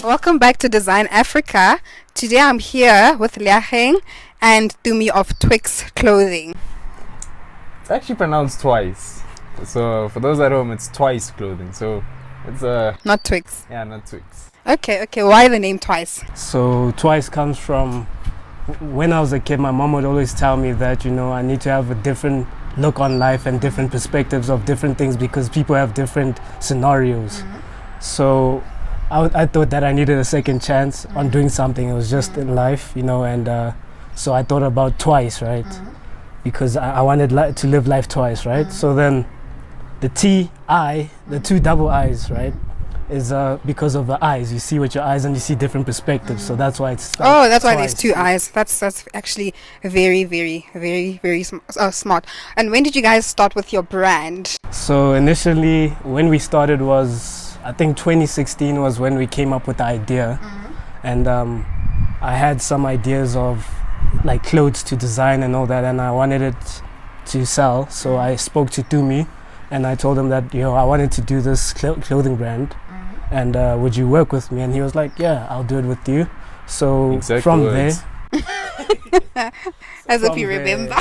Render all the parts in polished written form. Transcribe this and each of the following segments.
Welcome back to Design Africa. Today I'm here with Liaheng and Tumi of TWIIS Clothing. It's actually pronounced TWIIS. So for those at home, it's TWIIS Clothing. So it's not TWIIS. Yeah, not TWIIS. Okay. Why the name TWIIS? So TWIIS comes from when I was a kid. My mom would always tell me that I need to have a different look on life and different perspectives of different things because people have different scenarios. So I thought that I needed a second chance on doing something. It was just in life, and so I thought about twice, right? Because I wanted to live life twice, right? So then the T-I, the two double I's, right, is because of the eyes. You see with your eyes and you see different perspectives. So that's why it's that's why twice. there's two eyes. That's actually very smart. And when did you guys start with your brand? So initially when we started was, I think 2016 was when we came up with the idea. And I had some ideas of like clothes to design and all that, and I wanted it to sell. So I spoke to Tumi and I told him that I wanted to do this clothing brand, and would you work with me? And he was like, yeah, I'll do it with you. So exact from words. There as if you remember.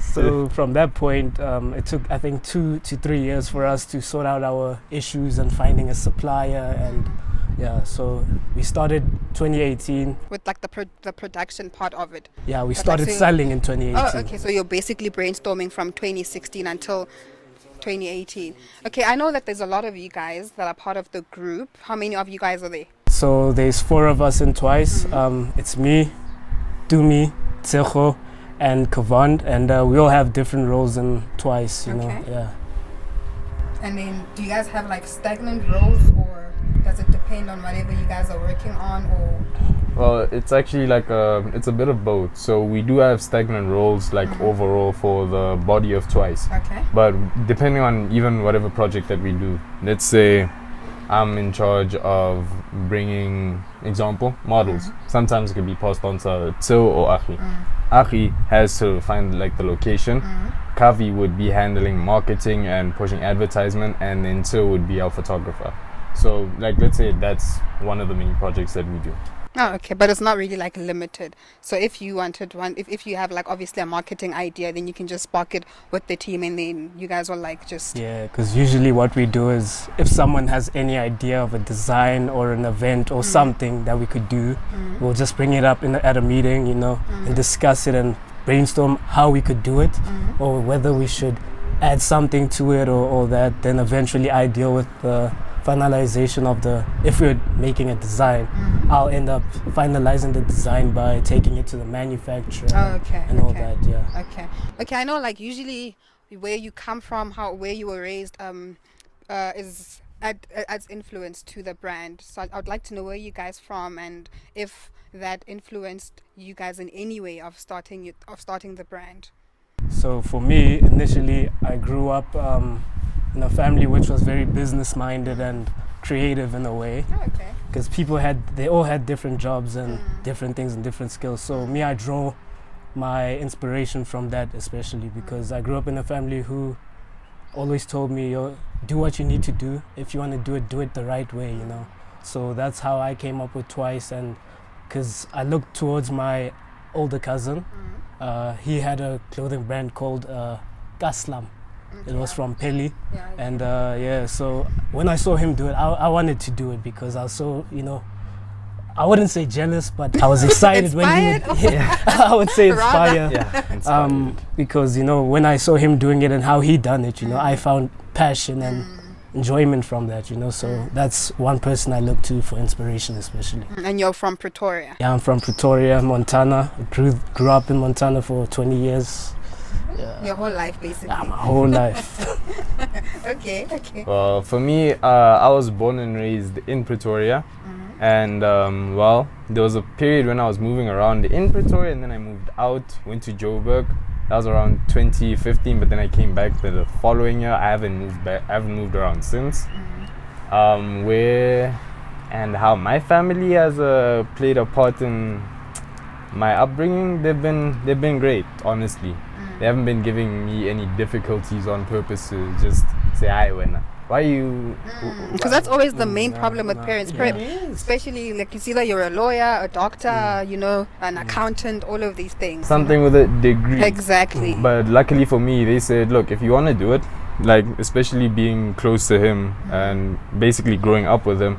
So from that point, it took I think 2 to 3 years for us to sort out our issues and finding a supplier, and so we started 2018 with like the production part of it. Yeah, we started selling in 2018. Oh, okay. So you're basically brainstorming from 2016 until 2018. Okay, I know that there's a lot of you guys that are part of the group. How many of you guys are there? So there's 4 of us in TWIIS. It's me, Tumi, Tsecho, and Kavand, and we all have different roles in TWIIS, you know. Yeah. And then do you guys have like stagnant roles, or does it depend on whatever you guys are working on, or? Well, it's actually like it's a bit of both. So we do have stagnant roles like overall for the body of TWIIS. Okay. But depending on even whatever project that we do, let's say I'm in charge of bringing models. Sometimes it can be passed on to Tso or Achi. Achi has to find like the location. Kavi would be handling marketing and pushing advertisement, and then Tso would be our photographer. So like let's say that's one of the many projects that we do. Oh, okay, but it's not really like limited. So if you wanted one, if you have like obviously a marketing idea, then you can just spark it with the team, and then you guys will like just... Yeah, because usually what we do is if someone has any idea of a design or an event or something that we could do, we'll just bring it up at a meeting, and discuss it and brainstorm how we could do it, or whether we should add something to it or that. Then eventually I deal with the finalization of if we're making a design, I'll end up finalizing the design by taking it to the manufacturer all that. Okay, I know like usually where you come from, where you were raised is adds influence to the brand. So I would like to know where you guys from, and if that influenced you guys in any way of starting the brand. So for me, initially I grew up in a family which was very business minded and creative in a way. Because they all had different jobs and different things and different skills. So me, I draw my inspiration from that, especially because I grew up in a family who always told me, do what you need to do. If you want to do it the right way, So that's how I came up with TWIIS, and because I looked towards my older cousin. He had a clothing brand called Kaslam. It was from Peli, and so when I saw him do it, I wanted to do it because I was so, I wouldn't say jealous, but I was excited when he would, I would say inspired. Because when I saw him doing it and how he done it, I found passion and enjoyment from that, so that's one person I look to for inspiration, especially. And you're from Pretoria? Yeah, I'm from Pretoria, Montana. Grew up in Montana for 20 years. Yeah. Your whole life, basically. Yeah, my whole life. Okay. Well, for me, I was born and raised in Pretoria, and there was a period when I was moving around in Pretoria, and then I moved out, went to Joburg. That was around 2015, but then I came back the following year. I haven't moved around since. Where and how my family has played a part in my upbringing, they've been great, honestly. They haven't been giving me any difficulties on purpose to just say, "Hi, when." Why you? Because that's always the main problem with parents, especially like it's either you're a lawyer, a doctor, you know, an accountant, all of these things. Something with a degree. Exactly. But luckily for me, they said, look, if you want to do it, like especially being close to him and basically growing up with him,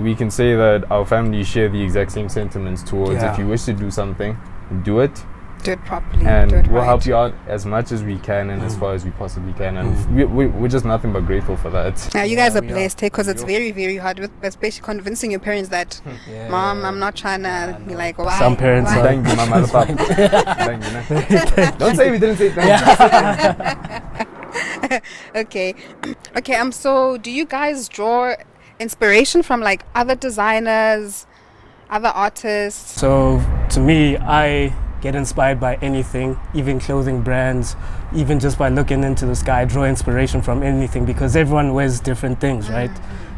we can say that our families share the exact same sentiments towards if you wish to do something, do it. Do it properly. And do it we'll right. help you out as much as we can and as far as we possibly can. And we're just nothing but grateful for that. Now, you guys are blessed because it's very, very hard, with especially convincing your parents that, Mom, I'm not trying to be like, why? Some parents why? are. Thank you, Mama. Thank you. Don't say we didn't say thank you. Okay. Okay, so do you guys draw inspiration from like other designers, other artists? So to me, I get inspired by anything, even clothing brands, even just by looking into the sky. I draw inspiration from anything because everyone wears different things, right?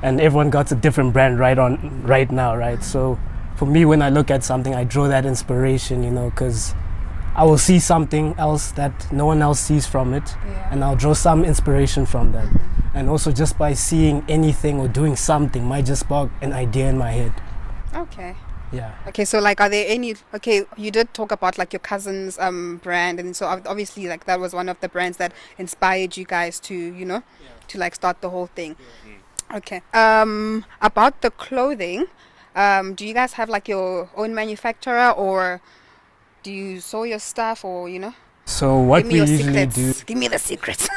And everyone got a different brand right now, right? So for me, when I look at something, I draw that inspiration, you know, because I will see something else that no one else sees from it, and I'll draw some inspiration from that. And also just by seeing anything or doing something might just spark an idea in my head. Okay. Yeah. Okay, so like, are there any? Okay, you did talk about like your cousin's brand, and so obviously like that was one of the brands that inspired you guys to, you know, to like start the whole thing. Okay. About the clothing, do you guys have like your own manufacturer, or do you sew your stuff, or you know? So what Give me we your usually secrets. do. Give me the secrets.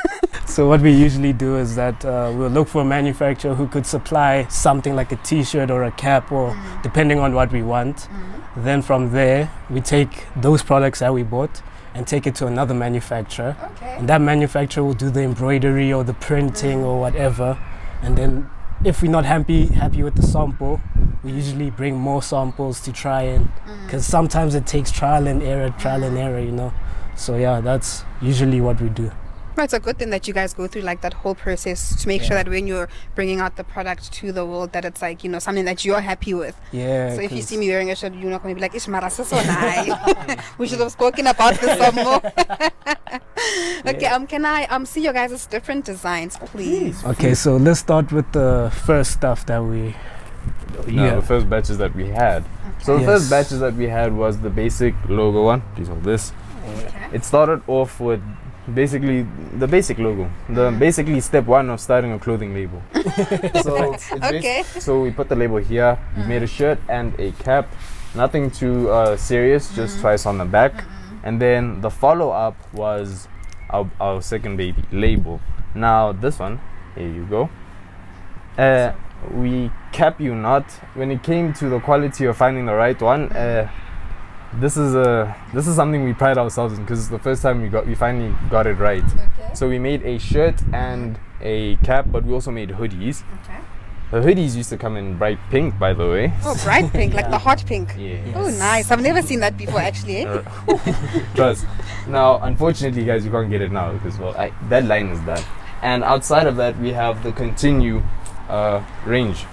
So what we usually do is that we'll look for a manufacturer who could supply something like a t-shirt or a cap, or depending on what we want. Then from there, we take those products that we bought and take it to another manufacturer. Okay. And that manufacturer will do the embroidery or the printing or whatever. And then if we're not happy with the sample, we usually bring more samples to try and, because sometimes it takes trial and error, you know. So yeah, that's usually what we do. Well, it's a good thing that you guys go through like that whole process to make sure that when you're bringing out the product to the world, that it's like, you know, something that you're happy with. Yeah. So if you see me wearing a shirt, you're not going to be like, "Ish, mara, so nice." We should have spoken about this some more. Okay, can I see your guys' different designs, please? Okay, so let's start with the first stuff that we. The first batches that we had. So the first batches that we had was the basic logo one. Please hold this. Okay. It started off with basically the basic logo, basically step one of starting a clothing label. So so we put the label here. We made a shirt and a cap, nothing too serious, just TWIIS on the back. And then the follow-up was our second baby label. Now this one, here you go. We cap you not. When it came to the quality of finding the right one, this is something we pride ourselves in, because it's the first time we finally got it right. Okay. So we made a shirt and a cap, but we also made hoodies. Okay. The hoodies used to come in bright pink, by the way. Oh, bright pink, like the hot pink. Yeah. Oh, nice. I've never seen that before, actually. Trust. Now, unfortunately, guys, you can't get it now because that line is done. And outside of that, we have the Continue range.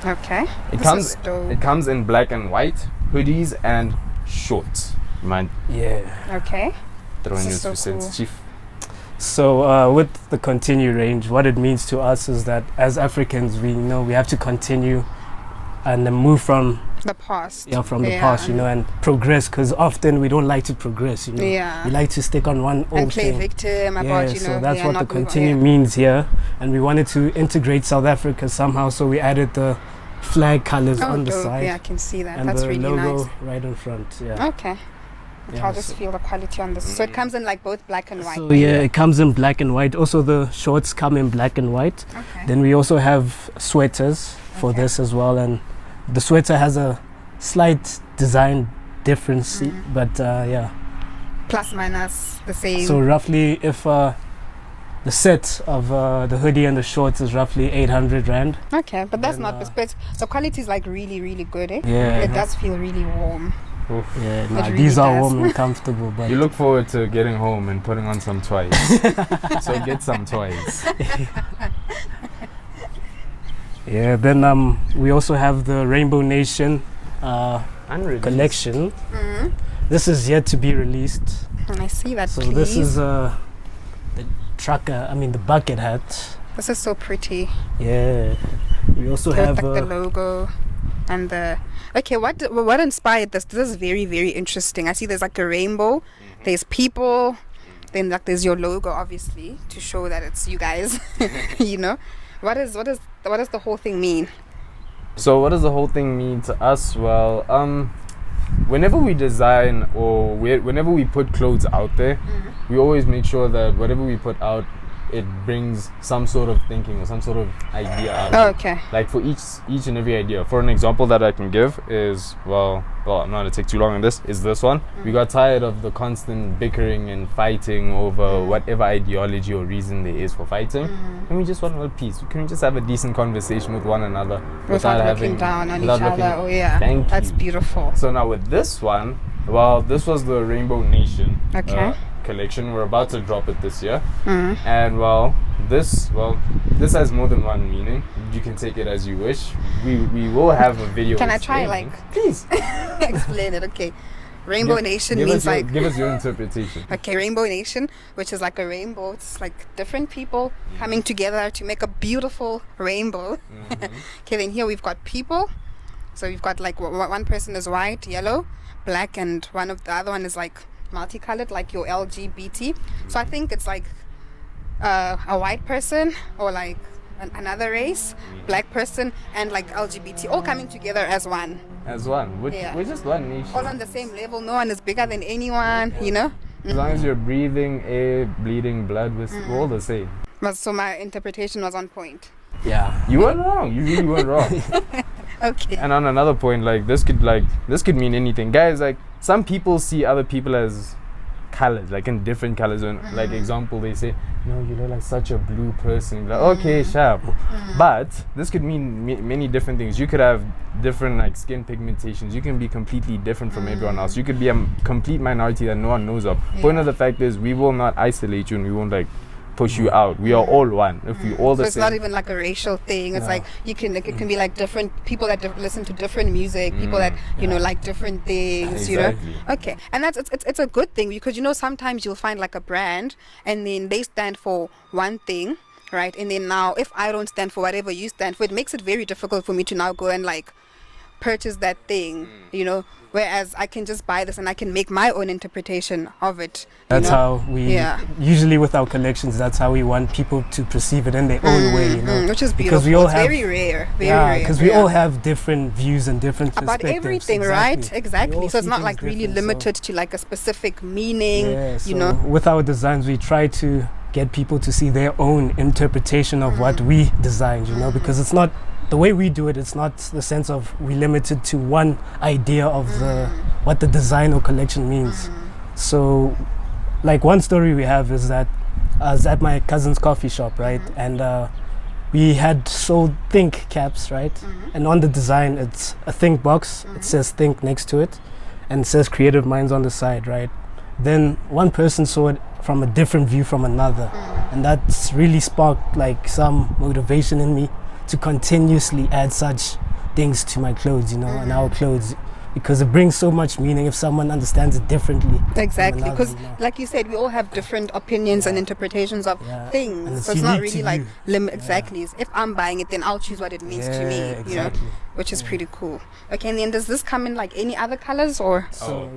Okay. It comes in black and white, hoodies and shorts. Man. Yeah. Okay. Throwing This is your so 2 cool. cents, chief. So with the Continue range, what it means to us is that as Africans, we know we have to continue and then move from the past. the past, you know, and progress, because often we don't like to progress, you know. Yeah. We like to stick on one And old play thing. victim about, you know. So that's yeah, what not the move on, Continue yeah. means here, and we wanted to integrate South Africa somehow, so we added the flag colors Oh, on the dope. side. Yeah, I can see that. And That's the really logo nice. right in front. Yeah. Okay. Yeah, I'll just feel the quality on this. So it comes in like both black and white. So yeah, it comes in black and white. Also, the shorts come in black and white. Okay. Then we also have sweaters for Okay. this as well, and the sweater has a slight design difference, but yeah. Plus minus the same. So roughly, if the set of the hoodie and the shorts is roughly 800 rand. Okay, but that's Then, not but the quality is like really, really good, eh? Yeah. It does feel really warm. Yeah, It really these are does. warm and comfortable, but You look forward to getting home and putting on some TWIIS. So get some TWIIS. yeah. Then we also have the Rainbow Nation Unreleased. collection. Mm-hmm. This is yet to be released. And I see that. So please. this is the the bucket hat. This is so pretty. Yeah. We also have like the logo and the. Okay, what inspired this? This is very, very interesting. I see there's like a rainbow. There's people. Then like there's your logo, obviously, to show that it's you guys. You know, what does the whole thing mean? So what does the whole thing mean to us? Well, whenever we design or whenever we put clothes out there, we always make sure that whatever we put out, it brings some sort of thinking or some sort of idea out of it. Okay. Like for each and every idea. For an example that I can give is, well, I'm not going to take too long on this, is this one. We got tired of the constant bickering and fighting over whatever ideology or reason there is for fighting. And we just want a little peace. Can we just have a decent conversation with one another without looking down on each other? Oh yeah. That's beautiful. So now with this one, well, this was the Rainbow Nation. Okay. Collection. We're about to drop it this year, and this has more than one meaning. You can take it as you wish. We will have a video. Can I try please explain it? Okay, Rainbow Nation means give us your interpretation. Okay, Rainbow Nation, which is like a rainbow. It's like different people coming together to make a beautiful rainbow. Okay, then here we've got people. So we've got like one person is white, yellow, black, and the other one is like multicolored, like your LGBT. So I think it's like a white person or like another race, black person, and like LGBT all coming together as one. We're just one nation, all on the same level. No one is bigger than anyone, you know. As long as you're breathing air, bleeding blood, we're all the same. So my interpretation was on point. Yeah, you weren't wrong. You really weren't wrong. Okay. And on another point, like this could mean anything, guys. Like some people see other people as colors, like in different colors. And like example, they say, "No, you look like such a blue person." Like, okay, sharp. But this could mean many different things. You could have different like skin pigmentations. You can be completely different from everyone else. You could be a complete minority that no one knows of. Point of the fact is, we will not isolate you, and we won't like push you out. We are all one. If we all the same. So it's not even like a racial thing. It's like it can be like different people that listen to different music, people that you know like different things. Exactly. You know. Okay, and it's a good thing because sometimes you'll find like a brand and then they stand for one thing, right? And then now if I don't stand for whatever you stand for, it makes it very difficult for me to now go and like purchase that thing, whereas I can just buy this and I can make my own interpretation of it. That's how we usually with our collections, that's how we want people to perceive it in their own way, which is beautiful. Because we all have, very rare, because we all have different views and different perspectives about everything, right? Exactly. So it's not like really limited to like a specific meaning, with our designs we try to get people to see their own interpretation of what we designed, because it's not the way we do it. It's not the sense of we limited to one idea of what the design or collection means. So like one story we have is that I was at my cousin's coffee shop, right? And we had sold Think caps, right? And on the design it's a Think box. It says Think next to it and it says Creative Minds on the side, right? Then one person saw it from a different view from another, and that's really sparked like some motivation in me to continuously add such things to my clothes, and our clothes, because it brings so much meaning if someone understands it differently. Exactly, because like you said, we all have different opinions and interpretations of things, so it's not really like exactly. If I'm buying it, then I'll choose what it means to me, which is pretty cool. Okay, and then does this come in like any other colors or? So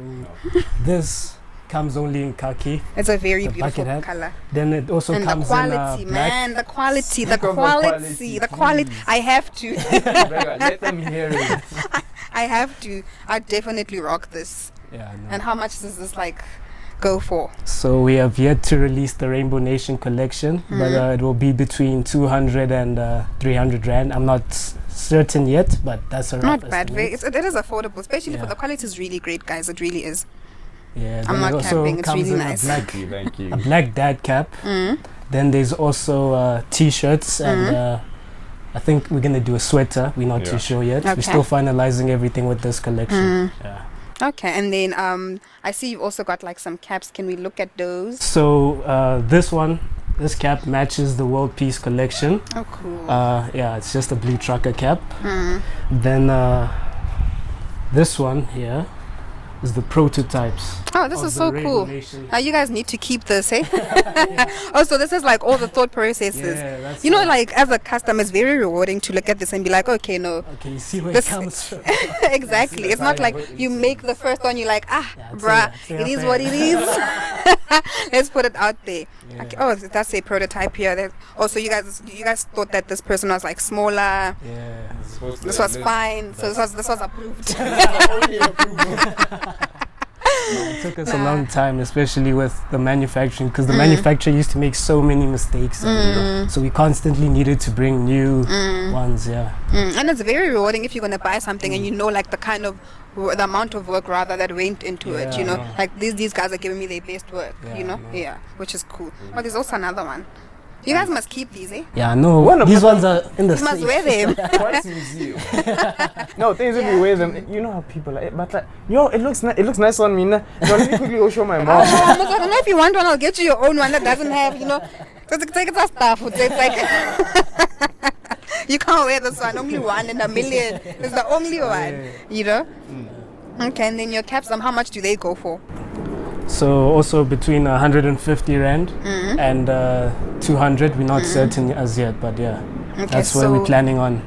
this comes only in khaki. It's a very beautiful color. Then it also and comes the quality, in black. Man, the quality. I have to. Let them hear it. I have to. I definitely rock this. Yeah. And how much does this like go for? So we have yet to release the Rainbow Nation collection, but it will be between 200 and 300 rand. I'm not certain yet, but that's a rough not bad. It is affordable, especially for the quality is really great, guys. It really is. Yeah, I'm not capping. It's really nice. Thank you. A black dad cap. Then there's also t-shirts and I think we're gonna do a sweater. We're not too sure yet. We're still finalizing everything with this collection. Okay, and then I see you've also got like some caps. Can we look at those? So this cap matches the World Peace collection. Oh, cool. It's just a blue trucker cap. Then this one here is the prototypes. Oh, this of is the so cool. regulation. Now you guys need to keep this, eh? Oh, so this is like all the thought processes. Yeah, that's You know, like as a customer, it's very rewarding to look at this and be like, okay, no, Okay, you see where this- it comes from. exactly. It's not like you make the first one, you're like, Yeah, bruh, it's it is fair. what it is. Let's put it out there. Yeah. Okay. Oh, that's a prototype here. Also, you guys thought that this person was like smaller. Yeah. This was fine. So this was approved. It took us a long time, especially with the manufacturing, because the manufacturer used to make so many mistakes. And, so we constantly needed to bring new ones, yeah. And it's very rewarding if you're gonna buy something and you know like the kind of the amount of work rather that went into it. You know, Yeah. like these guys are giving me their best work. You know, Yeah. which is cool. Oh, there's also another one. You guys must keep these, eh? Yeah, no, One of these them- ones are in the You must safe. wear them. TWIIS museum. No, things if you wear them, you know how people are. But like, yo, it looks nice on me. Nah. No, let me quickly go show my mom. I don't know if you want one. I'll get you your own one that doesn't have, you know, it's stuff. It's like you can't wear this one. Only one in a million. It's the only one. You know. Okay, and then your caps. How much do they go for? So also between 150 rand and 200, we're not certain as yet, but yeah, Okay, that's what so we're planning on.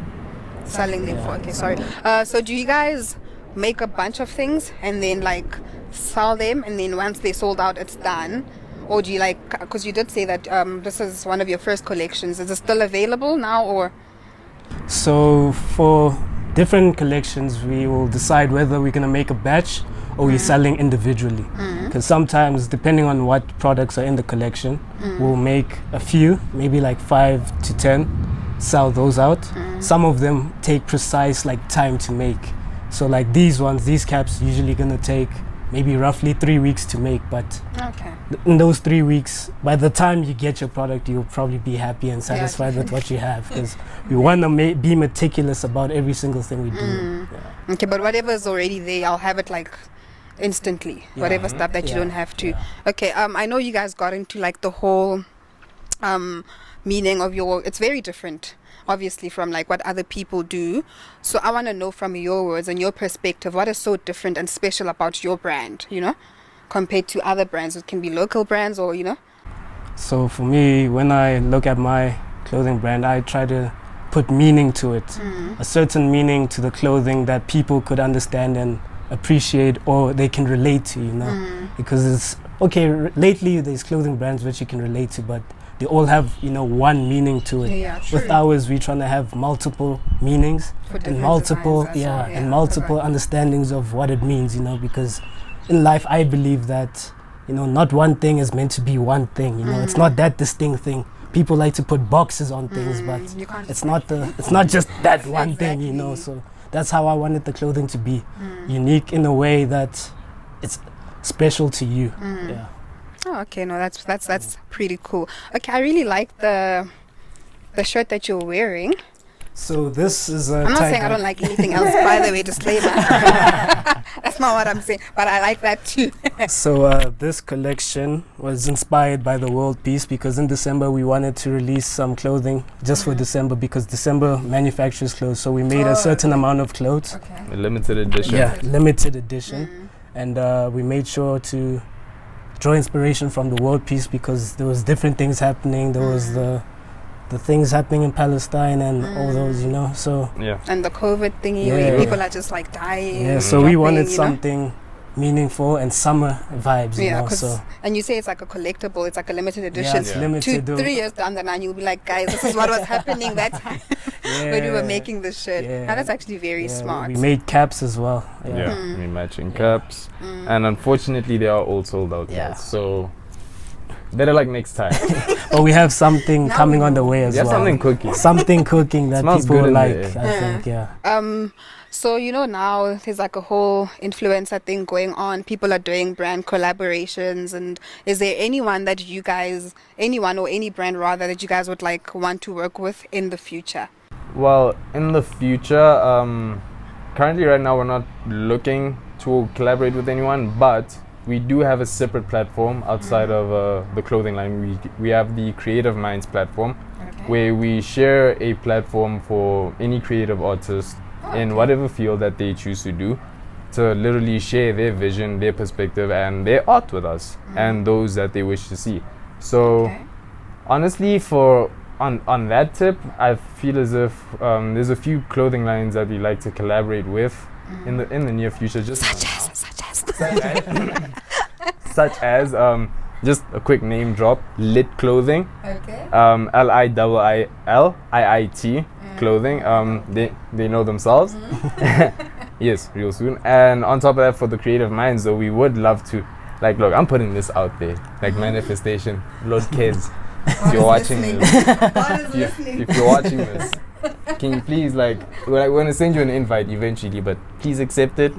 selling them for. Okay, sorry. So do you guys make a bunch of things and then like sell them, and then once they sold out, it's done? Or do you like? Because you did say that this is one of your first collections. Is it still available now, or? So for different collections, we will decide whether we're gonna make a batch or we're selling individually. Because sometimes, depending on what products are in the collection, we'll make a few, maybe like 5 to 10, sell those out. Some of them take precise like time to make. So like these caps usually gonna take maybe roughly 3 weeks to make, but Okay. in those 3 weeks, by the time you get your product, you'll probably be happy and satisfied with what you have, because we want to be meticulous about every single thing we do. Yeah. Okay, but whatever is already there, I'll have it like instantly. Whatever stuff that you don't have to. Okay. I know you guys got into like the whole meaning of your. It's very different, obviously, from like what other people do. So I want to know from your words and your perspective, what is so different and special about your brand, you know, compared to other brands. It can be local brands or, you know. So for me, when I look at my clothing brand, I try to put meaning to it, a certain meaning to the clothing that people could understand and appreciate, or they can relate to, you know, because it's okay. Lately, there's clothing brands which you can relate to, but they all have, you know, one meaning to it. Yeah, true. With ours, we're trying to have multiple meanings For and different multiple, designs as well, yeah, and multiple correct. understandings of what it means, you know, because in life, I believe that, you know, not one thing is meant to be one thing, you know, it's not that distinct thing. People like to put boxes on things, but You can't it's not just that one thing, you know. So that's how I wanted the clothing to be, unique in a way that it's special to you. Yeah. Oh, okay. No, that's pretty cool. Okay, I really like the shirt that you're wearing. So this is a I'm not type saying I of- don't like anything else, by the way, disclaimer. That's not what I'm saying, but I like that too. So this collection was inspired by the world peace, because in December we wanted to release some clothing just for December, because December manufactures clothes. So we made a certain amount of clothes. Okay. A limited edition. Yeah, limited edition. And we made sure to draw inspiration from the world peace, because there was different things happening. There was the things happening in Palestine and all those, you know. So Yeah. And the COVID thingy Yeah. where people are just like dying. yeah, so we dropping, wanted you know? something meaningful and summer vibes, you Yeah, know. So and you say it's like a collectible, it's like a limited yeah, edition. it's Yeah. limited. 3 years down the line, you'll be like, guys, this is what was happening that time when we were making this shirt. Yeah. Now that's actually very Yeah, smart. We made caps as well. Yeah. We matching caps. And unfortunately, they are all sold out. Yeah. Guys. So better like next time. But we have something Now coming we on the way as Yeah, well. something cooking. Something cooking that Smells people good in like, there. I think, yeah. So, you know, now there's like a whole influencer thing going on. People are doing brand collaborations. And is there anyone that you guys, anyone or any brand rather, that you guys would like want to work with in the future? Well, in the future, currently right now we're not looking to collaborate with anyone, but we do have a separate platform outside of the clothing line. We have the Creative Minds platform, where we share a platform for any creative artist in whatever field that they choose to do. to literally share their vision, their perspective, and their art with us and those that they wish to see. So honestly, on that tip, I feel as if there's a few clothing lines that we like to collaborate with in the near future. Just such as just a quick name drop, Lit Clothing. Okay. LIIIT Clothing. They know themselves. Yes, real soon. And on top of that, for the creative minds, though, we would love to, like, look, I'm putting this out there, like manifestation. Lord kids, if you're watching this, if you're watching this, can you please, like, we're gonna send you an invite eventually, but please accept it.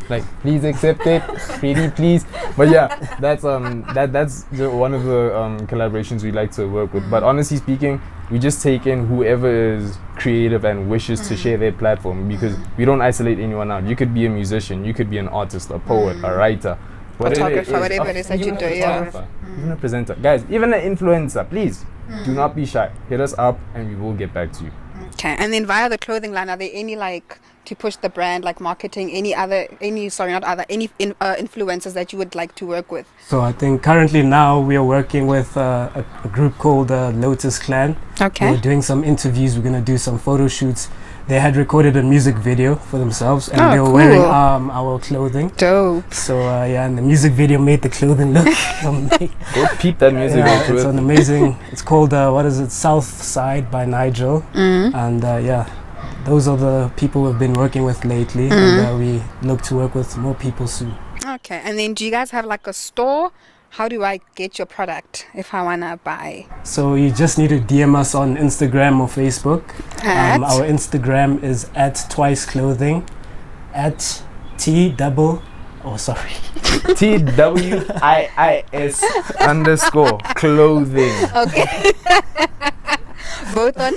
Like, please accept it, pretty please. But yeah, that's one of the collaborations we like to work with. But honestly speaking, we just take in whoever is creative and wishes to share their platform, because we don't isolate anyone out. You could be a musician, you could be an artist, a poet, a writer, photographer, whatever it is that you do. Even a presenter, guys, even an influencer. Please do not be shy. Hit us up and we will get back to you. Okay, and then via the clothing line, are there any, like, to push the brand, like marketing, any influencers that you would like to work with? So I think currently now we are working with a group called Lotus Clan. Okay. We're doing some interviews, we're going to do some photo shoots. They had recorded a music video for themselves, and they were cool. wearing our clothing. Dope. So yeah, and the music video made the clothing look amazing. Go peep that music video. It's an amazing, it's called South Side by Nigel. And yeah, those are the people we've been working with lately, and we look to work with more people soon. Okay, and then do you guys have like a store? How do I get your product if I wanna buy? So you just need to DM us on Instagram or Facebook. Our Instagram is @TWIIS Clothing, TWIIS_clothing. Okay. both on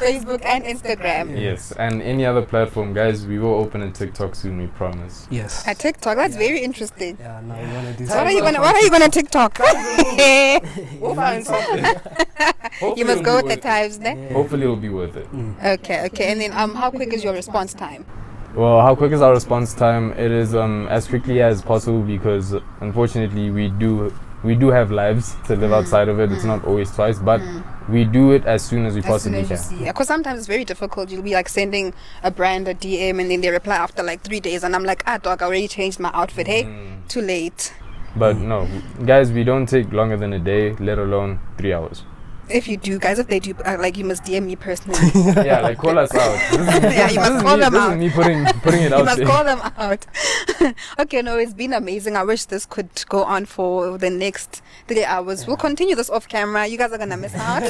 Facebook and Instagram. Yes, and any other platform, guys. We will open a TikTok soon, we promise. Yes. A TikTok, that's very interesting. Yeah, no, we want to do What are you gonna TikTok? We'll find something. You must go with the times, ne? Yeah. Hopefully it'll be worth it. Okay, and then how quick is your response time? Well, how quick is our response time? It is as quickly as possible, because unfortunately we do have lives to live outside of it. It's not always TWIIS, but we do it as soon as we possibly can. Because sometimes it's very difficult. You'll be like sending a brand a DM and then they reply after like 3 days, and I'm like, dog, I already changed my outfit. Hey, too late. But no, guys, we don't take longer than a day, let alone 3 hours. If you do, guys, if they do, like, you must DM me personally. Yeah, like, call us out. You must call them out. This is me putting it out. You must call them out. Okay, no, it's been amazing. I wish this could go on for the next 3 hours. We'll continue this off camera. You guys are gonna miss out.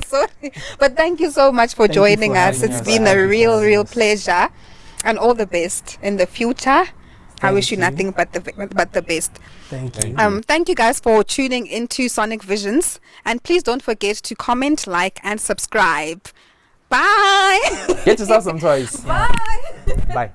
Sorry, but thank you so much for joining us. It's been a real pleasure, and all the best in the future. I wish you nothing but the best. Thank you. Thank you guys for tuning into Sonic Visions, and please don't forget to comment, like, and subscribe. Bye. Get yourself some TWIIS. Bye. Bye.